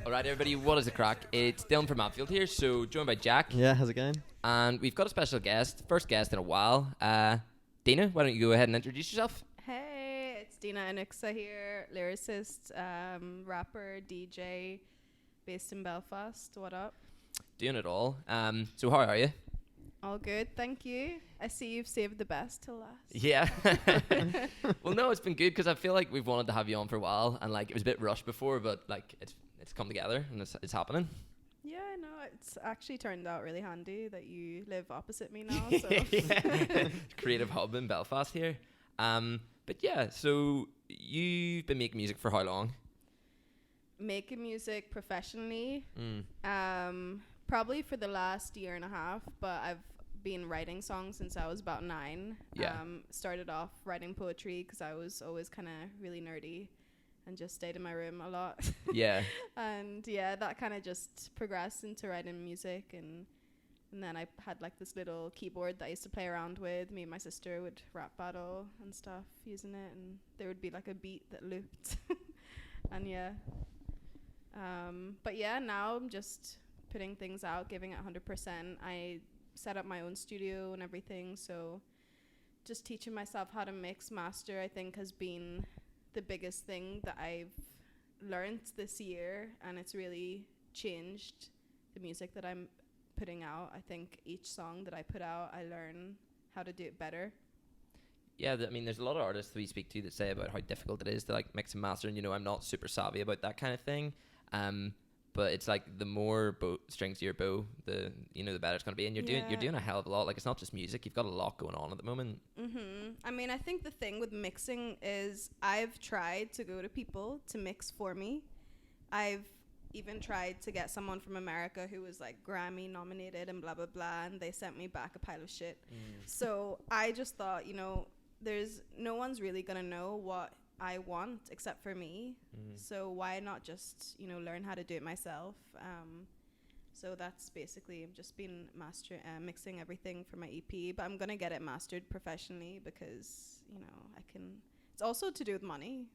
Alright everybody, what is the crack? It's Dylan from Mabfield here, so joined by Jack. Yeah, how's it going? And we've got a special guest, first guest in a while. Dena, why don't you go ahead and introduce yourself? Hey, it's Dena Anuk here, lyricist, rapper, DJ, based in Belfast. What up? Doing it all. So how are you? All good, thank you. I see you've saved the best till last. Yeah. Well, no, it's been good because I feel like we've wanted to have you on for a while, and like it was a bit rushed before, but like it's come together and it's happening. Yeah, no, it's actually turned out really handy that you live opposite me now. So. Creative hub in Belfast here. But yeah, so you've been making music for how long? Making music professionally, probably for the last year and a half, but I've been writing songs since I was about 9. Yeah. Started off writing poetry because I was always kind of really nerdy and just stayed in my room a lot. Yeah. And yeah, that kind of just progressed into writing music, and then I had like this little keyboard that I used to play around with. Me and my sister would rap battle and stuff using it, and there would be like a beat that looped. And yeah. But yeah, now I'm just putting things out, giving it 100%. I set up my own studio and everything, so just teaching myself how to mix, master, I think has been the biggest thing that I've learned this year, and it's really changed the music that I'm putting out. I think each song that I put out, I learn how to do it better. Yeah, I mean, there's a lot of artists we speak to that say about how difficult it is to like mix and master, and I'm not super savvy about that kind of thing. But it's like the more strings to your bow, the better it's gonna be, and you're doing a hell of a lot. Like, it's not just music; you've got a lot going on at the moment. I mean, I think the thing with mixing is I've tried to go to people to mix for me. I've even tried to get someone from America who was like Grammy nominated and blah blah blah, and they sent me back a pile of shit. So I just thought, there's no one's really gonna know what I want except for me. So why not just learn how to do it myself? So that's basically, I've just been mixing everything for my EP, but I'm gonna get it mastered professionally because I can. It's also to do with money,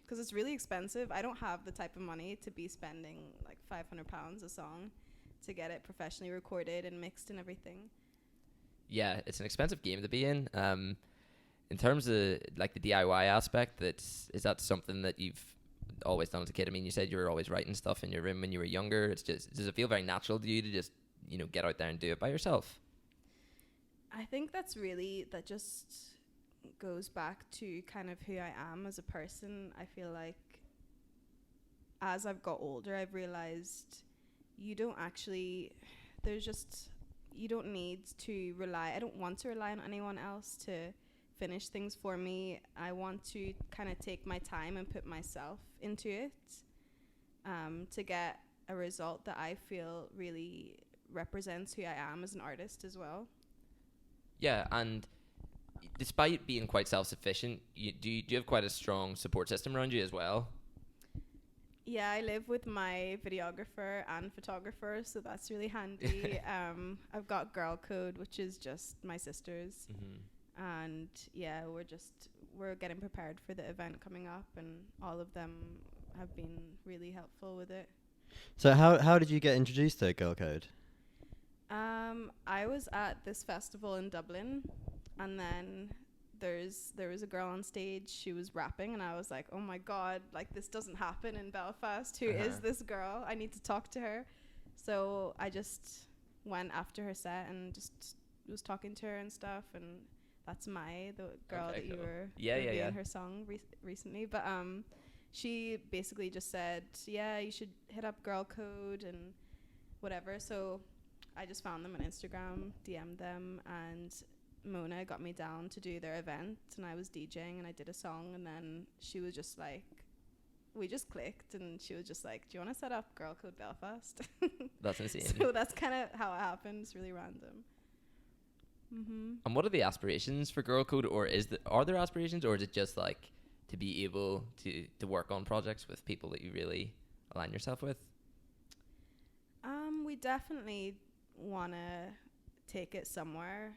because it's really expensive. I don't have the type of money to be spending like £500 a song to get it professionally recorded and mixed and everything. Yeah, it's an expensive game to be in. In terms of like the DIY aspect, is that something that you've always done as a kid? I mean, you said you were always writing stuff in your room when you were younger. Does it feel very natural to you to just get out there and do it by yourself? I think that just goes back to kind of who I am as a person. I feel like as I've got older, I've realized you don't need to rely. I don't want to rely on anyone else to finish things for me. I want to kind of take my time and put myself into it, to get a result that I feel really represents who I am as an artist as well. Yeah, and despite being quite self-sufficient, do you have quite a strong support system around you as well? Yeah, I live with my videographer and photographer, so that's really handy. I've got Gxrlcode, which is just my sister's. And yeah, we're getting prepared for the event coming up, and all of them have been really helpful with it. So how did you get introduced to Gxrlcode? I was at this festival in Dublin, and then there was a girl on stage. She was rapping, and I was like, oh my god, like this doesn't happen in Belfast. Who is this girl? I need to talk to her. So I just went after her set and just was talking to her and stuff, and that's the girl that you were reviewing her song recently. But she basically just said, yeah, you should hit up Gxrlcode and whatever. So I just found them on Instagram, DM'd them, and Mona got me down to do their event, and I was DJing and I did a song, and then she was just like, we just clicked, and she was just like, do you want to set up Gxrlcode Belfast? That's insane. So that's kind of how it happened. It's really random. And what are the aspirations for Gxrlcode, or are there aspirations, or is it just like to be able to work on projects with people that you really align yourself with? We definitely want to take it somewhere.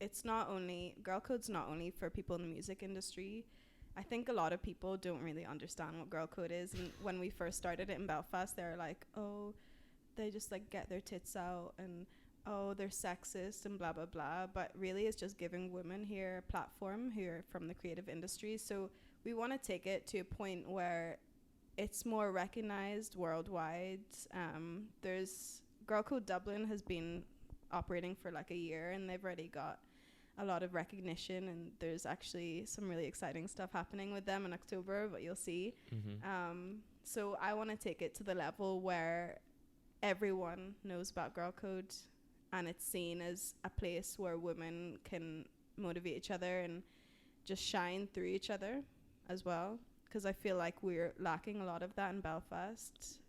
it's not only Gxrlcode's not only for people in the music industry. I think a lot of people don't really understand what Gxrlcode is, and when we first started it in Belfast, they were like, "Oh, they just like get their tits out, and oh, they're sexist and blah blah blah." But really, it's just giving women here a platform who are from the creative industry. So we want to take it to a point where it's more recognized worldwide. There's Gxrlcode Dublin has been operating for like a year, and they've already got a lot of recognition, and there's actually some really exciting stuff happening with them in October, but you'll see. So I want to take it to the level where everyone knows about Gxrlcode, and it's seen as a place where women can motivate each other and just shine through each other as well, because I feel like we're lacking a lot of that in Belfast.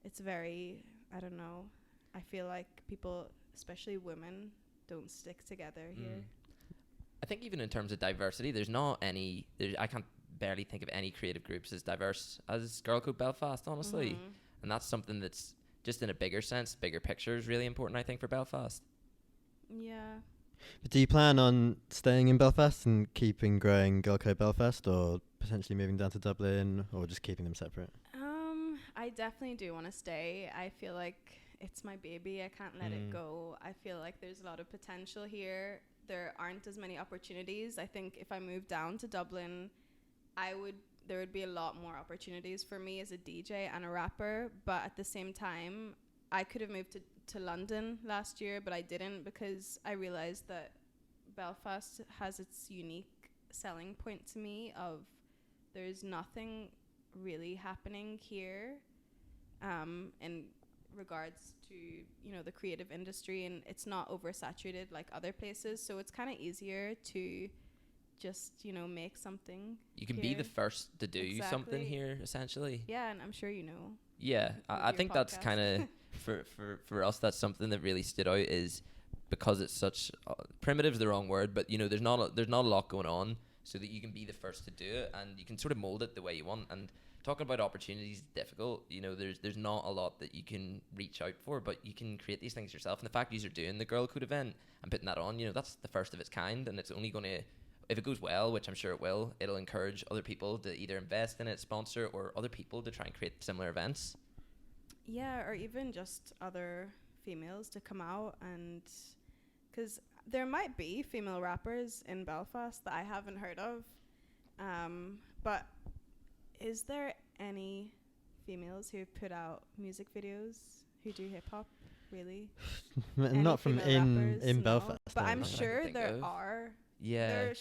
It's very, I don't know, I feel like people, especially women, don't stick together here. I think even in terms of diversity, there's not any. I can't barely think of any creative groups as diverse as Gxrlcode Belfast, honestly. And that's something that's just in a bigger sense, bigger picture is really important, I think, for Belfast. Yeah. But do you plan on staying in Belfast and keeping growing Gxrlcode Belfast, or potentially moving down to Dublin, or just keeping them separate? I definitely do want to stay. I feel like it's my baby. I can't let it go. I feel like there's a lot of potential here. There aren't as many opportunities. I think if I moved down to Dublin, there would be a lot more opportunities for me as a DJ and a rapper. But at the same time, I could have moved to London last year, but I didn't, because I realized that Belfast has its unique selling point to me of there's nothing really happening here in regards to, you know, the creative industry, and it's not oversaturated like other places, so it's kind of easier to just, you know, make something. You can here. be the first to do something here, essentially. Yeah, and I'm sure you know. Yeah, I think that's kind of for us, that's something that really stood out, is because it's such primitive's the wrong word, but you know, there's not a lot going on, so that you can be the first to do it, and you can sort of mold it the way you want. And talking about opportunities is difficult. You know, there's not a lot that you can reach out for, but you can create these things yourself. And the fact you're doing the Gxrlcode event and putting that on, you know, that's the first of its kind, and it's only going to, if it goes well, which I'm sure it will, it'll encourage other people to either invest in it, sponsor, or other people to try and create similar events. Yeah, or even just other females to come out, and because there might be female rappers in Belfast that I haven't heard of, but is there any females who put out music videos who do hip hop? Really? Not from in No. Belfast. But no. I'm Not that I sure can there think of. are. Yeah.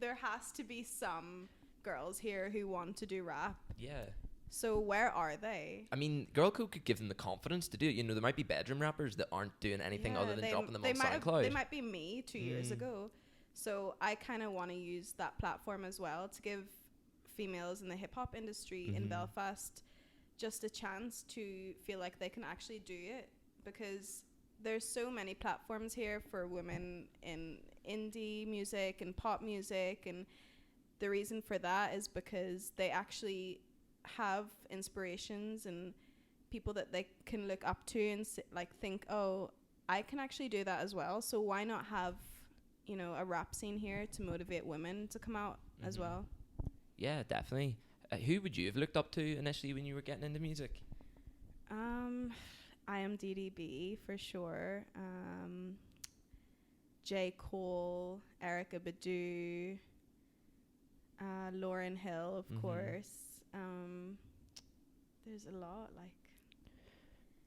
There has to be some girls here who want to do rap. Yeah. So where are they? I mean, Gxrlcode could give them the confidence to do it. You know, there might be bedroom rappers that aren't doing anything other than dropping them on SoundCloud. They might be me 2 years ago. So I kind of want to use that platform as well to give females in the hip hop industry in Belfast just a chance to feel like they can actually do it, because there's so many platforms here for women in indie music and pop music, and the reason for that is because they actually have inspirations and people that they can look up to and like think, oh, I can actually do that as well. So why not have, you know, a rap scene here to motivate women to come out as well? Yeah, definitely. Who would you have looked up to initially when you were getting into music? I am DDB for sure. J. Cole, Erykah Badu, Lauryn Hill, of course. There's a lot, like.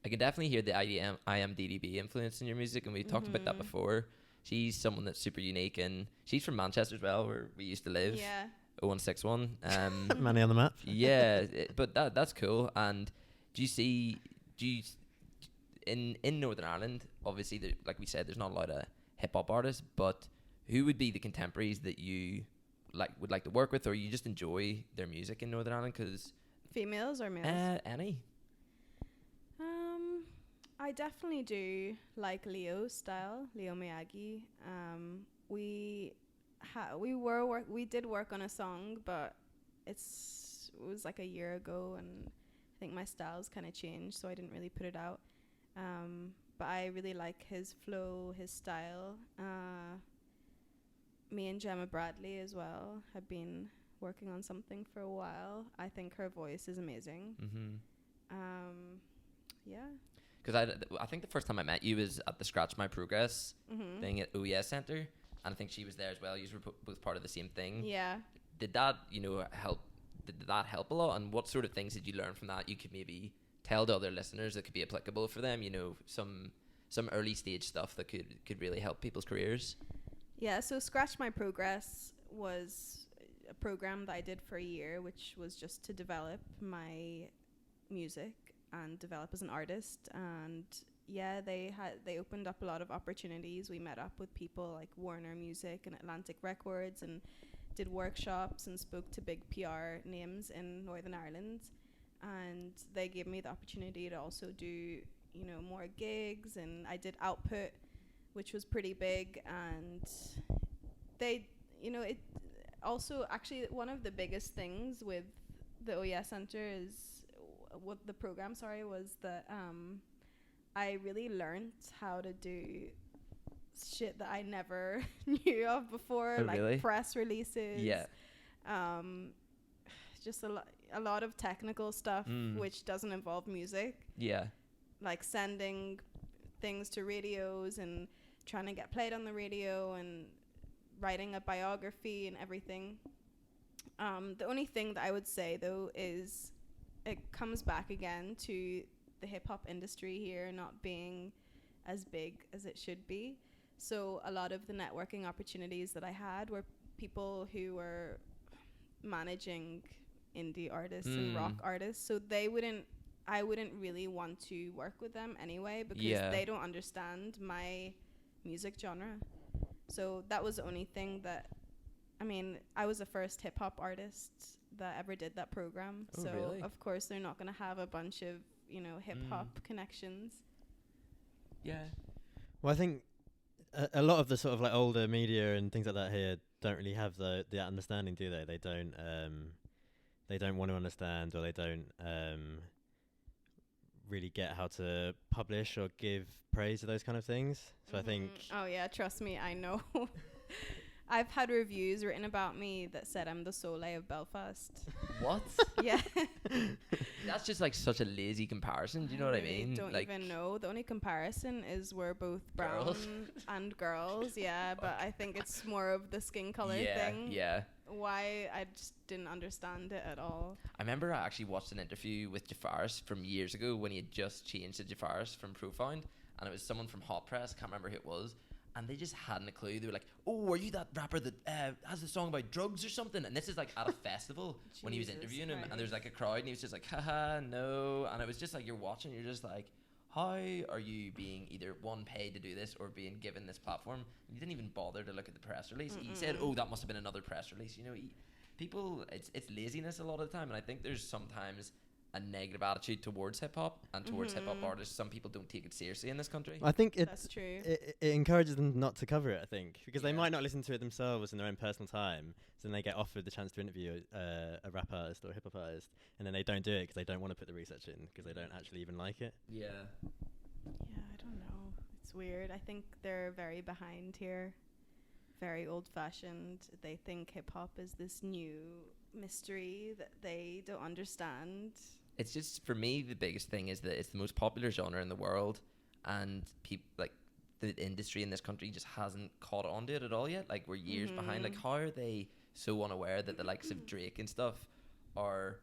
I can definitely hear the IMDb influence in your music, and we talked about that before. She's someone that's super unique, and she's from Manchester as well, where we used to live. Yeah. 0161. Money on the map. Yeah, but that's cool. And do you in Northern Ireland, obviously, like we said, there's not a lot of hip hop artists, but who would be the contemporaries that you would like to work with, or you just enjoy their music in Northern Ireland? Because females or males? Any. I definitely do like Leo's style, Leo Miyagi. We did work on a song, but it was like a year ago, and I think my style's kind of changed, so I didn't really put it out. But I really like his flow, his style. Me and Gemma Bradley as well have been working on something for a while. I think her voice is amazing. Yeah. Because I think the first time I met you was at the Scratch My Progress thing at OES Centre, and I think she was there as well. You were both part of the same thing. Yeah. Did that, help? Did that help a lot? And what sort of things did you learn from that? You could maybe tell to other listeners that could be applicable for them. Some early stage stuff that could really help people's careers. Yeah. So Scratch My Progress was a program that I did for a year, which was just to develop my music and develop as an artist. And yeah, they opened up a lot of opportunities. We met up with people like Warner Music and Atlantic Records and did workshops and spoke to big PR names in Northern Ireland, and they gave me the opportunity to also do more gigs. And I did Output, which was pretty big, and they it also actually one of the biggest things with the OES Centre is what the program was that I really learned how to do shit that I never knew of before. Oh, like really? Press releases, just a lot of technical stuff which doesn't involve music, like sending things to radios and trying to get played on the radio and writing a biography and everything. The only thing that I would say though is it comes back again to the hip-hop industry here not being as big as it should be. So a lot of the networking opportunities that I had were people who were managing indie artists and rock artists. So I wouldn't really want to work with them anyway because they don't understand my music genre. So that was the only thing that, I was the first hip-hop artist that ever did that program. Oh, so really? Of course they're not going to have a bunch of, hip-hop connections. Yeah. Well, I think a lot of the sort of like older media and things like that here don't really have the understanding, do they? They don't want to understand, or they don't really get how to publish or give praise to those kind of things. So I think... Oh yeah, trust me, I know. I've had reviews written about me that said I'm the Soleil of Belfast. What? Yeah. That's just like such a lazy comparison. Do you know what I mean? Don't even know. The only comparison is we're both brown Girls. and girls. Yeah, but I think it's more of the skin color thing. Yeah. Why I just didn't understand it at all. I remember I actually watched an interview with Jafaris from years ago when he had just changed to Jafaris from Profound, and it was someone from Hot Press. Can't remember who it was. And they just hadn't a clue. They were like, "Oh, are you that rapper that has a song about drugs or something?" And this is like at a festival when he was interviewing him, and there's like a crowd, and he was just like, "Haha, no." And it was just like you're watching, you're just like, "How are you being either one paid to do this or being given this platform?" And you didn't even bother to look at the press release. He said, "Oh, that must have been another press release." People, it's laziness a lot of the time, and I think there's sometimes a negative attitude towards hip hop and towards hip hop artists. Some people don't take it seriously in this country. I think That's true. It encourages them not to cover it, I think, because they might not listen to it themselves in their own personal time. So then they get offered the chance to interview a rap artist or a hip hop artist, and then they don't do it because they don't want to put the research in because they don't actually even like it. Yeah, I don't know. It's weird. I think they're very behind here. Very old-fashioned. They think hip-hop is this new mystery that they don't understand. It's just, for me, the biggest thing is that it's the most popular genre in the world, and the industry in this country just hasn't caught on to it at all yet. Like, we're years behind. Like, how are they so unaware that the likes of Drake and stuff are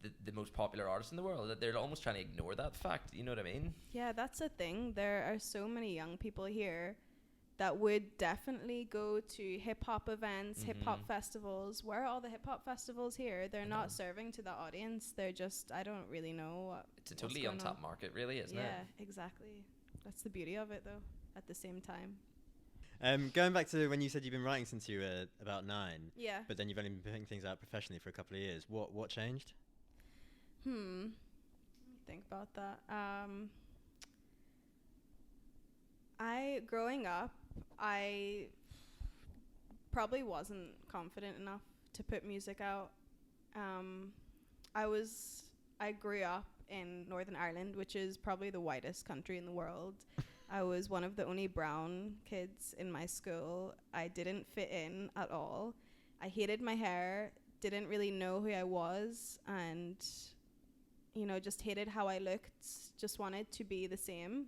the most popular artists in the world, that they're almost trying to ignore that fact? You know what I mean? Yeah, that's the thing. There are so many young people here that would definitely go to hip-hop events, hip-hop festivals. Where are all the hip-hop festivals here? They're not serving to the audience. They're just, I don't really know. It's a totally untapped market, really, isn't it? Yeah, exactly. That's the beauty of it, though, at the same time. Going back to when you said you've been writing since you were about 9. Yeah. But then you've only been putting things out professionally for a couple of years. What changed? Let me think about that. Growing up, I probably wasn't confident enough to put music out. I grew up in Northern Ireland, which is probably the whitest country in the world. I was one of the only brown kids in my school. I didn't fit in at all. I hated my hair, didn't really know who I was, and, you know, just hated how I looked, just wanted to be the same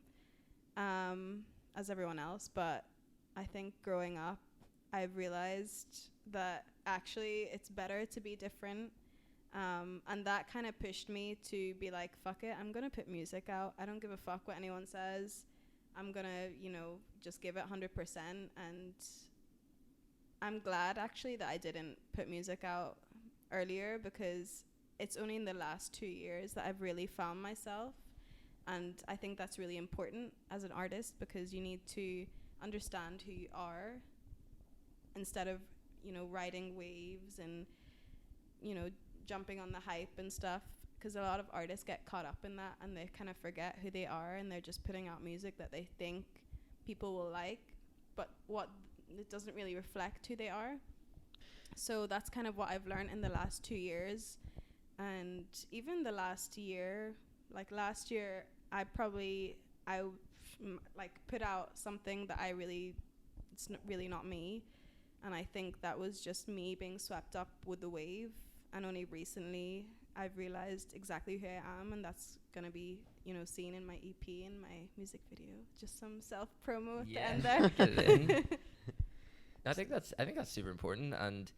as everyone else. But I think growing up, I've realized that actually it's better to be different. And that kind of pushed me to be like, fuck it, I'm going to put music out. I don't give a fuck what anyone says. I'm going to, you know, just give it 100%. And I'm glad actually that I didn't put music out earlier, because it's only in the last 2 years that I've really found myself. And I think that's really important as an artist, because you need to understand who you are instead of, you know, riding waves and, you know, jumping on the hype and stuff. Because a lot of artists get caught up in that and they kind of forget who they are, and they're just putting out music that they think people will like, but what it doesn't really reflect who they are. So that's kind of what I've learned in the last 2 years. And even the last year, like last year, I put out something that it's really not me. And I think that was just me being swept up with the wave. And only recently I've realized exactly who I am, and that's gonna be, you know, seen in my EP and my music video. Just some self promo at the end there. Get it in. I think that's super important, and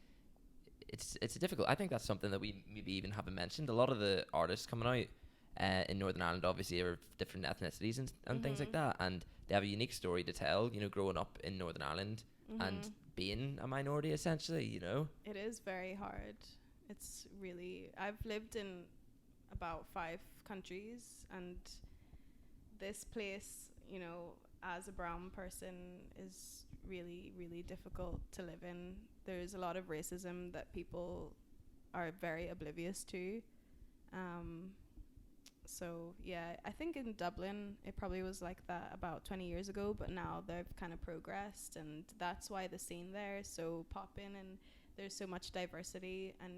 it's difficult. I think that's something that we maybe even haven't mentioned. A lot of the artists coming out in Northern Ireland obviously are of different ethnicities and things like that, and they have a unique story to tell, you know, growing up in Northern Ireland and being a minority essentially, you know. It is very hard. It's really, I've lived in about 5 countries, and this place, you know, as a brown person is really, really difficult to live in. There's a lot of racism that people are very oblivious to. So yeah, I think in Dublin it probably was like that about 20 years ago, but now they've kind of progressed, and that's why the scene there is so poppin', and there's so much diversity. And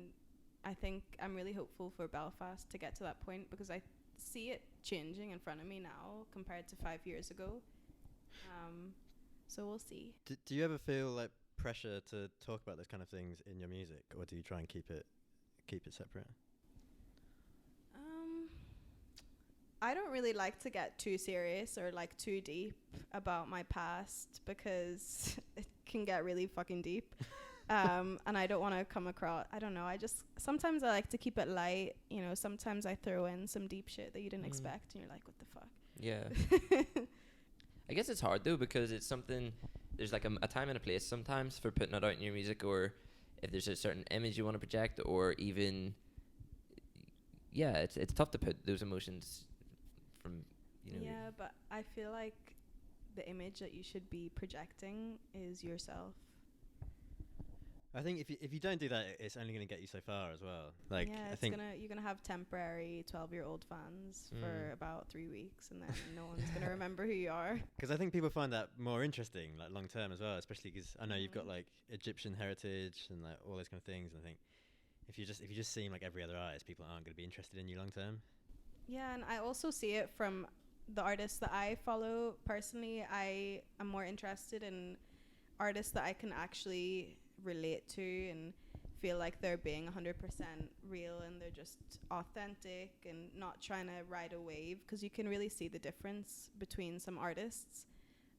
I think I'm really hopeful for Belfast to get to that point, because I see it changing in front of me now compared to 5 years ago. So we'll see. Do you ever feel like pressure to talk about those kind of things in your music, or do you try and keep it separate? I don't really like to get too serious or like too deep about my past, because it can get really fucking deep. And I don't want to come across, I don't know, sometimes I like to keep it light, you know. Sometimes I throw in some deep shit that you didn't expect, and you're like, what the fuck? Yeah. I guess it's hard though, because it's something, there's like a time and a place sometimes for putting it out in your music, or if there's a certain image you want to project, or even, yeah, it's tough to put those emotions from, you know. Yeah, but I feel like the image that you should be projecting is yourself. I think if you don't do that, it's only going to get you so far as well. Like, yeah, I think you're gonna have temporary 12-year-old fans for about 3 weeks, and then no one's gonna remember who you are. Because I think people find that more interesting, like long term as well. Especially because I know you've got like Egyptian heritage and like all those kind of things. And I think if you just seem like every other artist, people aren't going to be interested in you long term. Yeah, and I also see it from the artists that I follow personally. I am more interested in artists that I can actually relate to and feel like they're being 100% real, and they're just authentic and not trying to ride a wave, because you can really see the difference between some artists,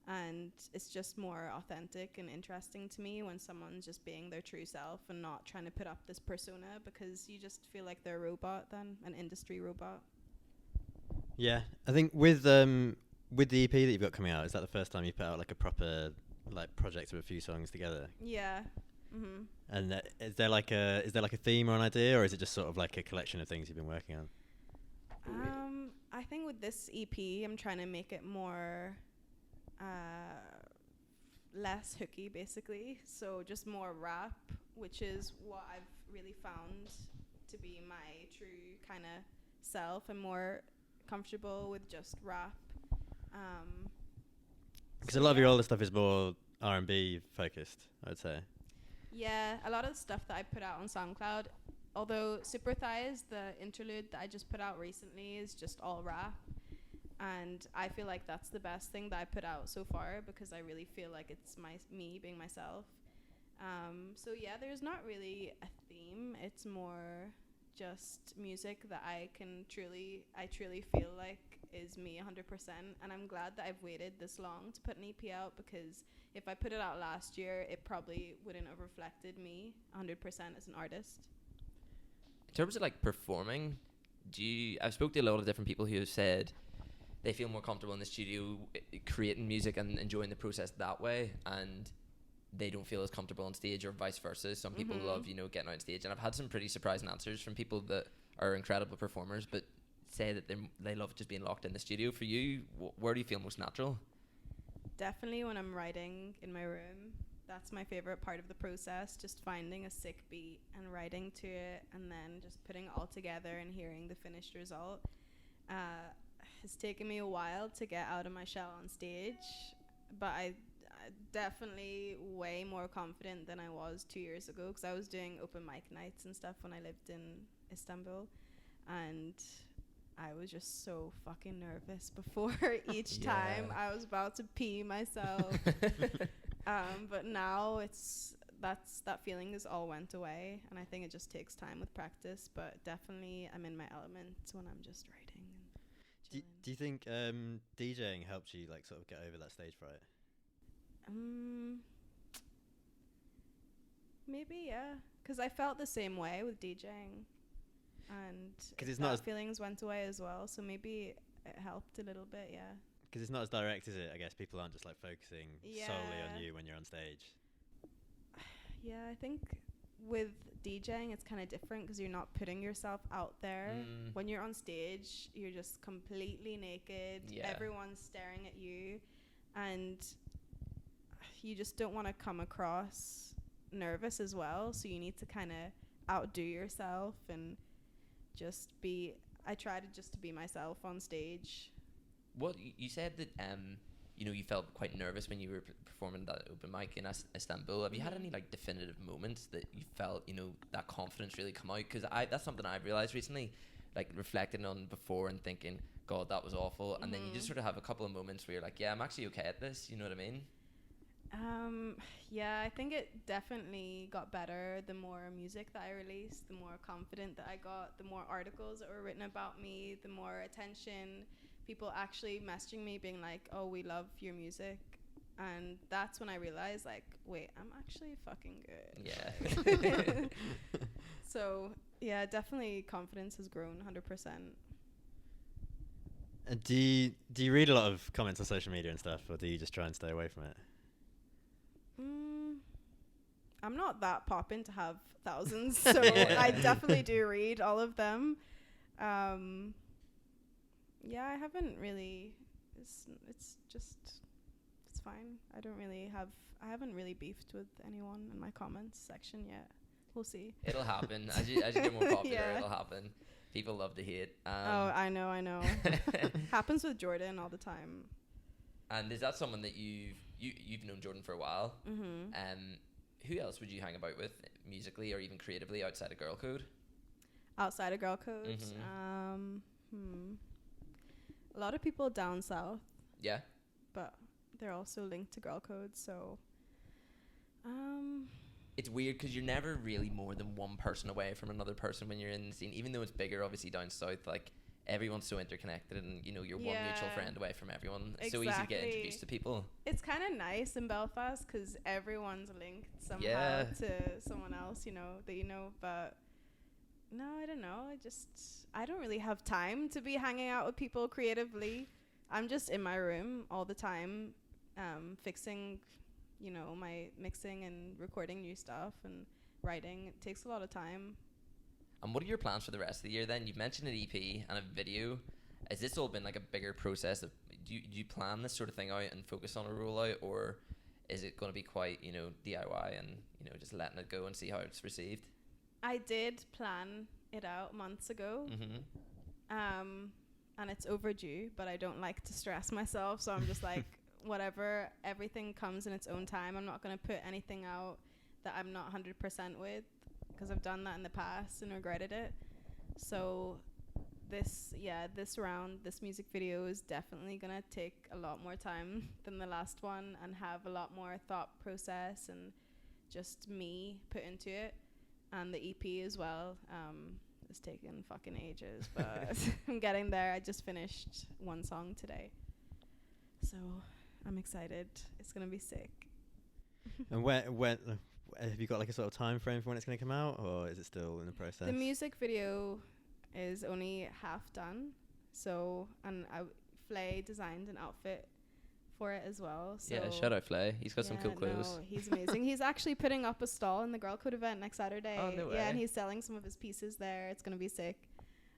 and it's just more authentic and interesting to me when someone's just being their true self and not trying to put up this persona, because you just feel like they're a robot then, an industry robot. Yeah, I think with the EP that you've got coming out, is that the first time you put out like a proper like project of a few songs together? Yeah. Mm-hmm. And is there like a theme or an idea, or is it just sort of like a collection of things you've been working on? I think with this EP, I'm trying to make it more less hooky, basically. So just more rap, which is what I've really found to be my true kind of self. I'm more comfortable with just rap. Because a lot of your older stuff is more R&B focused, I'd say. Yeah, a lot of the stuff that I put out on SoundCloud although Super Thighs, the interlude that I just put out recently, is just all rap. And I feel like that's the best thing that I put out so far, because I really feel like it's me being myself. So yeah, there's not really a theme. It's more just music that I truly feel like is me 100%. And I'm glad that I've waited this long to put an EP out, because if I put it out last year, it probably wouldn't have reflected me 100% as an artist. In terms of like performing, I've spoke to a lot of different people who have said they feel more comfortable in the studio creating music and enjoying the process that way, and they don't feel as comfortable on stage, or vice versa. Some people love, getting out on stage, and I've had some pretty surprising answers from people that are incredible performers but say that they love just being locked in the studio. For you, where do you feel most natural? Definitely when I'm writing in my room. That's my favorite part of the process, just finding a sick beat and writing to it, and then just putting it all together and hearing the finished result. It's taken me a while to get out of my shell on stage, but I definitely way more confident than I was 2 years ago, because I was doing open mic nights and stuff when I lived in Istanbul, and I was just so fucking nervous before each time. I was about to pee myself. But now that feeling is all went away, and I think it just takes time with practice, but definitely I'm in my element when I'm just writing. Do you think DJing helped you like sort of get over that stage fright? Maybe, yeah, because I felt the same way with DJing, and it's not feelings went away as well, so maybe it helped a little bit, yeah. Because it's not as direct, is it? I guess people aren't just like focusing solely on you when you're on stage. Yeah, I think with DJing it's kind of different, because you're not putting yourself out there. When you're on stage, you're just completely naked. Everyone's staring at you, and you just don't want to come across nervous as well, so you need to kind of outdo yourself and just be. I try to just to be myself on stage. What you said that you felt quite nervous when you were performing that open mic in Istanbul. Have you had any like definitive moments that you felt that confidence really come out? Because that's something I've realized recently, like reflecting on before and thinking, God, that was awful, and then you just sort of have a couple of moments where you're like, yeah, I'm actually okay at this. You know what I mean? Yeah, I think it definitely got better the more music that I released, the more confident that I got, the more articles that were written about me, the more attention, people actually messaging me being like, oh, we love your music. And that's when I realized, like, wait, I'm actually fucking good. Yeah. So yeah, definitely confidence has grown 100%. And do you read a lot of comments on social media and stuff, or do you just try and stay away from it? I'm not that poppin' to have thousands, so I definitely do read all of them. Yeah, I haven't really. It's fine. I haven't really beefed with anyone in my comments section yet. We'll see. It'll happen as you get more popular. It'll happen. People love to hate. I know. Happens with Jordan all the time. And is that someone that you've known Jordan for a while? Who else would you hang about with musically or even creatively outside of Gxrlcode? Outside of Gxrlcode, a lot of people down south. Yeah. But they're also linked to Gxrlcode, so. It's weird because you're never really more than one person away from another person when you're in the scene, even though it's bigger, obviously down south. Like everyone's so interconnected, and you're one mutual friend away from everyone. It's so easy to get introduced to people. It's kind of nice in Belfast because everyone's linked somehow to someone else, that you know. But no, I don't know. I don't really have time to be hanging out with people creatively. I'm just in my room all the time, fixing, my mixing and recording new stuff and writing. It takes a lot of time. And what are your plans for the rest of the year then? You've mentioned an EP and a video. Has this all been like a bigger process? Do you plan this sort of thing out and focus on a rollout, or is it going to be quite, DIY and, just letting it go and see how it's received? I did plan it out months ago. And it's overdue, but I don't like to stress myself. So I'm just like, whatever, everything comes in its own time. I'm not going to put anything out that I'm not 100% with. because I've done that in the past and regretted it. So this round, this music video is definitely gonna take a lot more time than the last one and have a lot more thought process and just me put into it. And the EP as well, it's taken fucking ages, but I'm getting there. I just finished one song today, so I'm excited. It's gonna be sick. And when have you got like a sort of time frame for when it's going to come out, or is it still in the process? The music video is only half done, so and Flay designed an outfit for it as well. So Yeah, shout out Flay. He's got some cool clothes. No, he's amazing. He's actually putting up a stall in the Gxrlcode event next Saturday. Oh, no way. Yeah, and he's selling some of his pieces there. It's gonna be sick.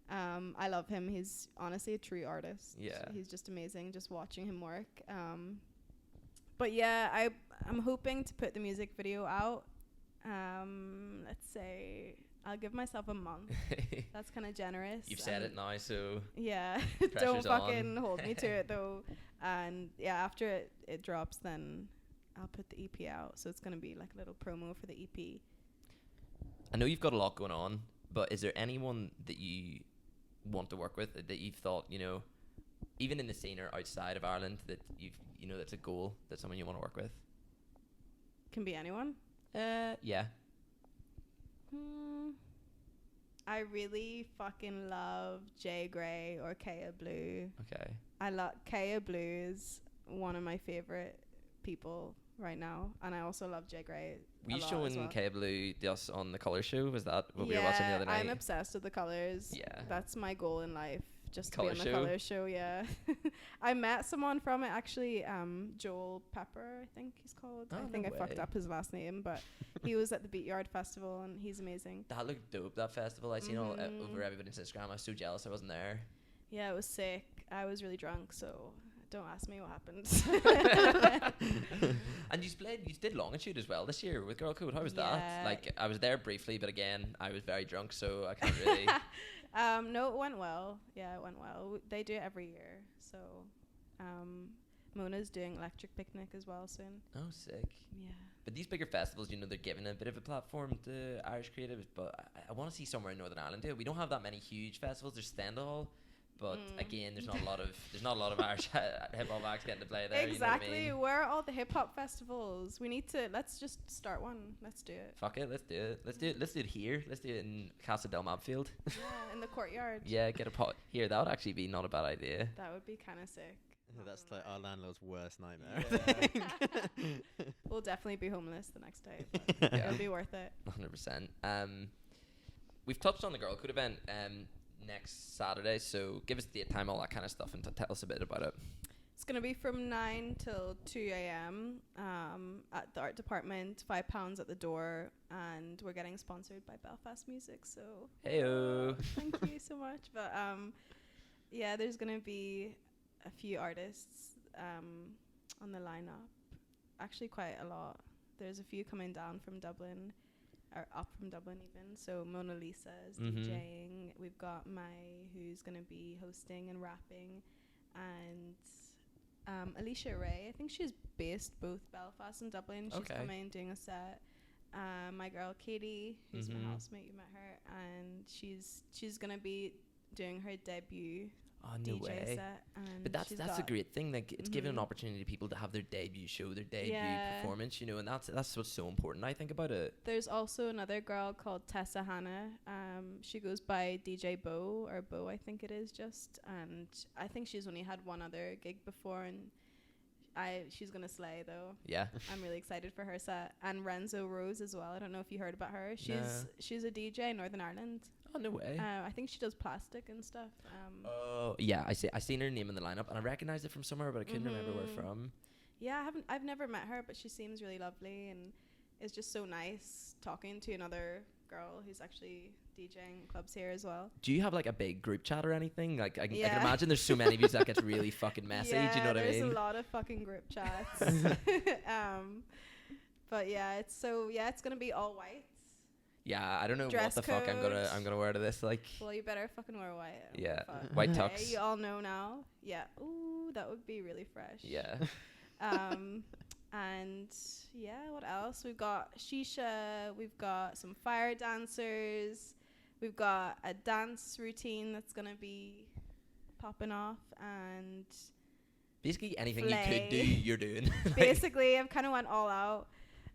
I love him. He's honestly a true artist. Yeah. He's just amazing. Just watching him work. But yeah, I'm hoping to put the music video out. Let's say I'll give myself a month. That's kind of generous. You've said it now, so yeah. pressure's Don't fucking on. hold me to it though. And yeah, after it drops, then I'll put the EP out. So it's gonna be like a little promo for the EP. I know you've got a lot going on, but is there anyone that you want to work with that you've thought, you know, even in the scene or outside of Ireland, that you know, that's a goal, that's someone you want to work with? Can be anyone. Yeah. I really fucking love Jay Gray or Kaya Blue. Okay. I love Kaya Blue is one of my favorite people right now, and I also love Jay Gray. Were you showing Kaya Blue us on the Colour Show? Was that what we were watching the other night? I'm obsessed with the colours. Yeah. That's my goal in life. Just to Colour be on show? the Colour Show, yeah. I met someone from it actually, Joel Pepper, I think he's called. Oh, I think no I fucked way. up his last name, but he was at the Beat Yard Festival and he's amazing. That looked dope, that festival. I seen all over everybody's Instagram. I was so jealous I wasn't there. Yeah, it was sick. I was really drunk, so don't ask me what happened. And you did Longitude as well this year with Gxrlcode. How was that? Yeah. Like, I was there briefly, but again, I was very drunk, so I can't really. No, it went well. Yeah, it went well. They do it every year. So, Mona's doing Electric Picnic as well soon. Oh, sick. Yeah. But these bigger festivals, you know, they're giving a bit of a platform to Irish creatives, but I want to see somewhere in Northern Ireland too. We don't have that many huge festivals. There's Stendhal, but again, there's not a lot of Irish hip hop acts getting to play there. Exactly. You know what I mean? Where are all the hip hop festivals? Let's just start one. Let's do it. Fuck it, let's do it. Let's do it here. Let's do it in Casa Del Mabfield. Yeah, in the courtyard. Yeah, get a pot here. That would actually be not a bad idea. That would be kind of sick. That's like our landlord's worst nightmare. Yeah. We'll definitely be homeless the next day. Yeah. It'll be worth it. 100%. We've touched on the Gxrlcode event next Saturday, so give us the date, time, all that kind of stuff, and tell us a bit about it. It's going to be from 9 till 2 a.m. At the art department, £5 at the door, and we're getting sponsored by Belfast Music, so Heyo. thank you so much. But yeah, there's going to be a few artists on the lineup, actually quite a lot. There's a few coming down from Dublin, or up from Dublin even. So Mona Lisa is DJing. We've got Mai, who's going to be hosting and rapping, and Alicia Ray. I think she's based both Belfast and Dublin. She's coming doing a set. My girl Katie, who's my housemate, you met her, and she's going to be doing her debut No DJ way. set. And But that's a great thing. Like, it's giving an opportunity to people to have their debut show, their debut performance, you know, and that's what's so important, I think, about it. There's also another girl called Tessa Hannah. She goes by DJ Bo, or Bo, I think it is just. And I think she's only had one other gig before, and she's gonna slay though. Yeah. I'm really excited for her set. And Renzo Rose as well. I don't know if you heard about her. She's a DJ in Northern Ireland. Oh, no way. I think she does plastic and stuff. Oh, yeah. I seen her name in the lineup, and I recognized it from somewhere, but I couldn't remember where from. Yeah, I've never met her, but she seems really lovely, and it's just so nice talking to another girl who's actually DJing clubs here as well. Do you have like a big group chat or anything? Like, I can imagine there's so many of you that gets really fucking messy. Do you know what I mean? There's a lot of fucking group chats. But yeah, it's gonna be all white. Yeah, I don't know Dress what the fuck I'm code. gonna wear to this. Like, Well, you better fucking wear white. Yeah. Fuck. White Okay, tux. you all know now. Yeah. Ooh, that would be really fresh. yeah. And yeah, what else? We've got shisha, we've got some fire dancers, we've got a dance routine that's gonna be popping off, and Basically anything you could do, you're doing. basically I've kind of went all out.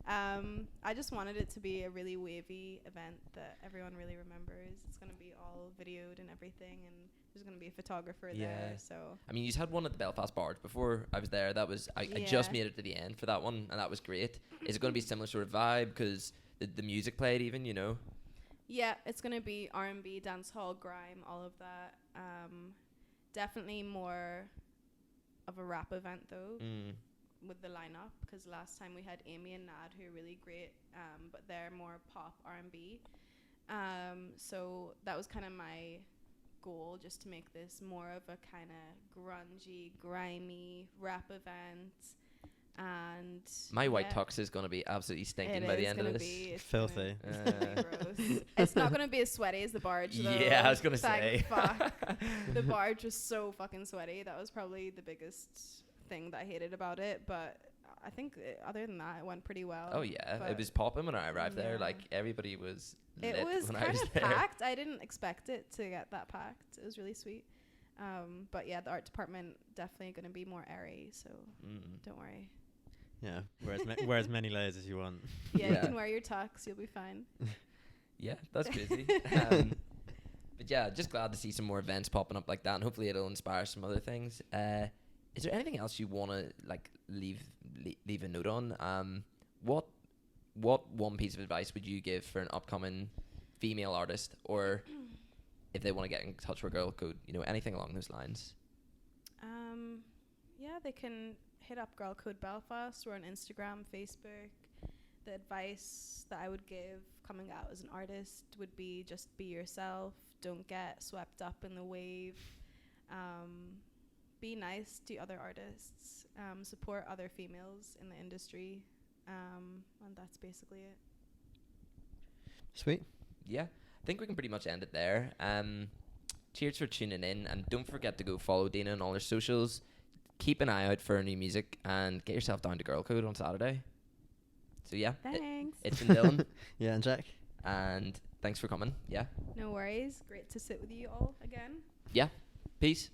I just wanted it to be a really wavy event that everyone really remembers. It's going to be all videoed and everything, and there's going to be a photographer there. So I mean, you had one at the Belfast Barge before I was there. That was I just made it to the end for that one, and that was great. Is it going to be a similar sort of vibe because the music played even, you know? Yeah, it's going to be R&B, dancehall, grime, all of that. Definitely more of a rap event though. With the lineup, because last time we had Amy and Nad, who are really great, but they're more pop R&B. So that was kind of my goal, just to make this more of a kind of grungy, grimy rap event. And my white tux is going to be absolutely stinking by the end of this. Filthy. Gross. It's not going to be as sweaty as the barge though. Yeah, I was going to say. Fuck. The barge was so fucking sweaty. That was probably the biggest thing that I hated about it, but I think other than that it went pretty well. Oh yeah, it was popping when I arrived there. Like everybody was lit it was when kind I was of there. packed. I didn't expect it to get that packed. It was really sweet. But yeah, the art department definitely going to be more airy, so don't worry. Yeah, wear as many layers as you want. Yeah, you can wear your tux, you'll be fine. Yeah, that's crazy. But yeah, just glad to see some more events popping up like that, and hopefully it'll inspire some other things. Is there anything else you want to like leave a note on? What one piece of advice would you give for an upcoming female artist, or if they want to get in touch with Gxrlcode, you know, anything along those lines? Yeah, they can hit up Gxrlcode Belfast. We're on Instagram, Facebook. The advice that I would give coming out as an artist would be just be yourself. Don't get swept up in the wave. Be nice to other artists. Support other females in the industry. And that's basically it. Sweet. Yeah, I think we can pretty much end it there. Cheers for tuning in, and don't forget to go follow Dena on all her socials. Keep an eye out for her new music, and get yourself down to Gxrlcode on Saturday. So yeah, Thanks. it's been Dylan. Yeah, and Jack. And thanks for coming. Yeah. No worries. Great to sit with you all again. Yeah. Peace.